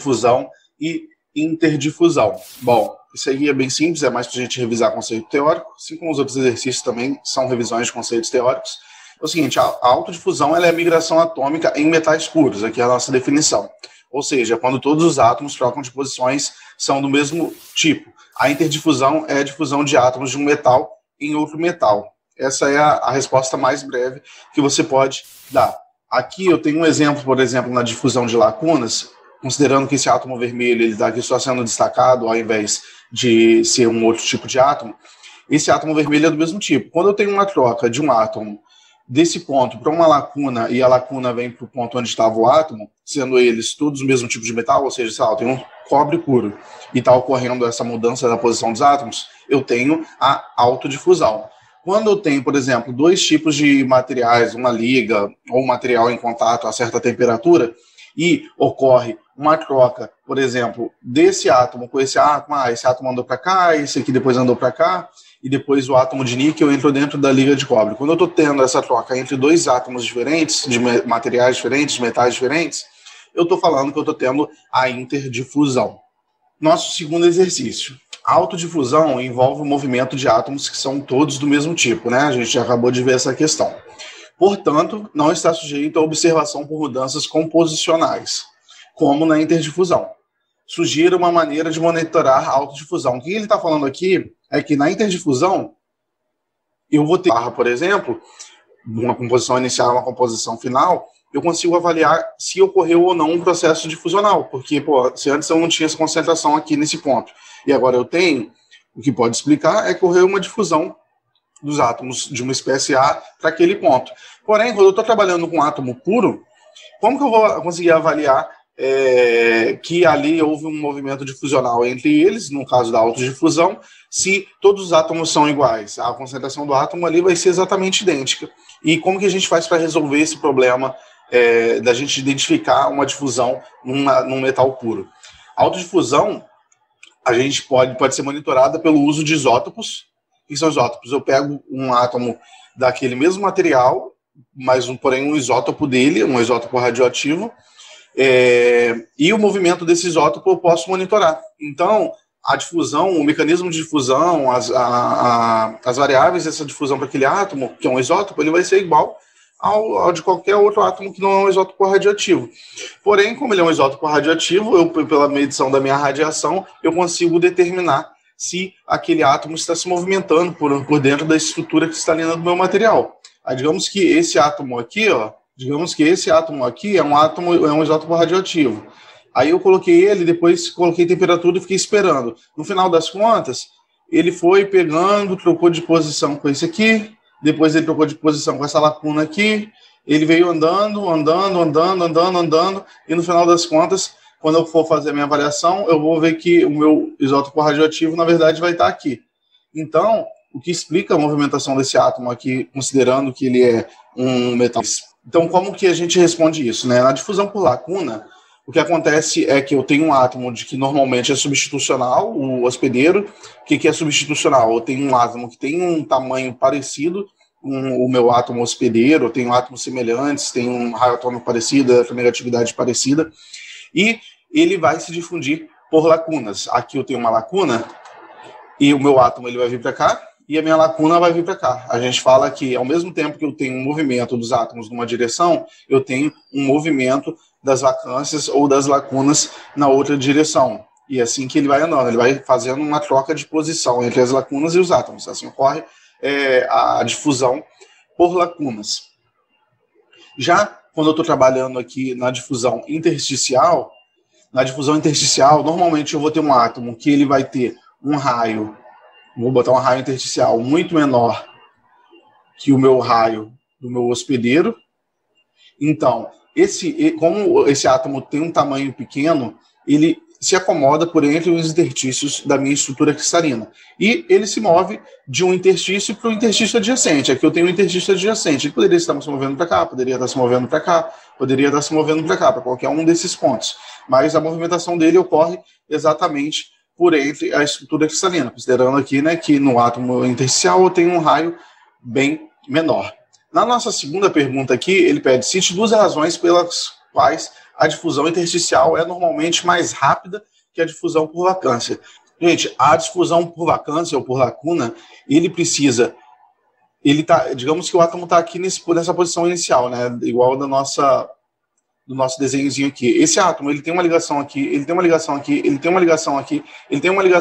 difusão e interdifusão. Bom, isso aí é bem simples, é mais para a gente revisar conceito teórico, assim como os outros exercícios também são revisões de conceitos teóricos. É o seguinte, a autodifusão ela é a migração atômica em metais puros, aqui é a nossa definição. Ou seja, quando todos os átomos trocam de posições, são do mesmo tipo. A interdifusão é a difusão de átomos de um metal em outro metal. Essa é a resposta mais breve que você pode dar. Aqui eu tenho um exemplo, por exemplo, na difusão de lacunas, considerando que esse átomo vermelho ele está aqui só sendo destacado ao invés de ser um outro tipo de átomo. Esse átomo vermelho é do mesmo tipo. Quando eu tenho uma troca de um átomo desse ponto para uma lacuna e a lacuna vem para o ponto onde estava o átomo, sendo eles todos o mesmo tipo de metal, ou seja, eu tenho um cobre puro e está ocorrendo essa mudança da posição dos átomos, eu tenho a autodifusão. Quando eu tenho, por exemplo, dois tipos de materiais, uma liga ou um material em contato a certa temperatura, e ocorre uma troca, por exemplo, desse átomo com esse átomo, esse átomo andou para cá, esse aqui depois andou para cá, e depois o átomo de níquel entrou dentro da liga de cobre. Quando eu estou tendo essa troca entre dois átomos diferentes, de materiais diferentes, de metais diferentes, eu estou falando que eu estou tendo a interdifusão. Nosso segundo exercício. A autodifusão envolve o movimento de átomos que são todos do mesmo tipo, né? A gente já acabou de ver essa questão. Portanto, não está sujeito à observação por mudanças composicionais, como na interdifusão. Sugira uma maneira de monitorar a autodifusão. O que ele está falando aqui é que na interdifusão, eu vou ter, por exemplo, uma composição inicial, uma composição final, eu consigo avaliar se ocorreu ou não um processo difusional, porque se antes eu não tinha essa concentração aqui nesse ponto, e agora eu tenho, o que pode explicar é que ocorreu uma difusão dos átomos de uma espécie A para aquele ponto. Porém, quando eu estou trabalhando com um átomo puro, como que eu vou conseguir avaliar que ali houve um movimento difusional entre eles, no caso da autodifusão, se todos os átomos são iguais? A concentração do átomo ali vai ser exatamente idêntica. E como que a gente faz para resolver esse problema da gente identificar uma difusão num metal puro? A autodifusão, a gente pode ser monitorada pelo uso de isótopos. O que são isótopos? Eu pego um átomo daquele mesmo material, mas porém um isótopo dele, um isótopo radioativo, e o movimento desse isótopo eu posso monitorar. Então, a difusão, o mecanismo de difusão, as variáveis dessa difusão para aquele átomo, que é um isótopo, ele vai ser igual ao de qualquer outro átomo que não é um isótopo radioativo. Porém, como ele é um isótopo radioativo, eu, pela medição da minha radiação, eu consigo determinar se aquele átomo está se movimentando por dentro da estrutura cristalina do meu material. Aí, digamos que esse átomo aqui, é um isótopo radioativo. Aí eu coloquei ele, depois coloquei temperatura e fiquei esperando. No final das contas, ele foi pegando, trocou de posição com esse aqui, depois ele trocou de posição com essa lacuna aqui, ele veio andando, e no final das contas, quando eu for fazer a minha avaliação, eu vou ver que o meu isótopo radioativo, na verdade, vai estar aqui. Então, o que explica a movimentação desse átomo aqui, considerando que ele é um metal. Então, como que a gente responde isso, né? Na difusão por lacuna, o que acontece é que eu tenho um átomo que normalmente é substitucional, o hospedeiro. O que é substitucional? Eu tenho um átomo que tem um tamanho parecido com o meu átomo hospedeiro, eu tenho átomos semelhantes, tem um raio atômico parecido, negatividade parecida, e ele vai se difundir por lacunas. Aqui eu tenho uma lacuna, e o meu átomo ele vai vir para cá, e a minha lacuna vai vir para cá. A gente fala que, ao mesmo tempo que eu tenho um movimento dos átomos numa direção, eu tenho um movimento das vacâncias ou das lacunas na outra direção. E é assim que ele vai andando, ele vai fazendo uma troca de posição entre as lacunas e os átomos. Assim ocorre a difusão por lacunas. Já quando eu estou trabalhando aqui na difusão intersticial, normalmente eu vou ter um átomo que ele vai ter um raio, vou botar um raio intersticial muito menor que o meu raio do meu hospedeiro. Então, como esse átomo tem um tamanho pequeno, ele se acomoda por entre os interstícios da minha estrutura cristalina. E ele se move de um interstício para o interstício adjacente. Aqui eu tenho um interstício adjacente. Ele poderia estar se movendo para cá, poderia estar se movendo para cá, poderia estar se movendo para cá, para qualquer um desses pontos. Mas a movimentação dele ocorre exatamente por entre a estrutura cristalina, considerando aqui, né, que no átomo intersticial eu tenho um raio bem menor. Na nossa segunda pergunta aqui, ele pede: cite duas razões pelas quais a difusão intersticial é normalmente mais rápida que a difusão por vacância. Gente, a difusão por vacância ou por lacuna, digamos que o átomo está aqui nessa posição inicial, né? Igual do nosso desenhozinho aqui. Esse átomo, ele tem uma ligação aqui, ele tem uma ligação aqui, ele tem uma ligação aqui, ele tem uma ligação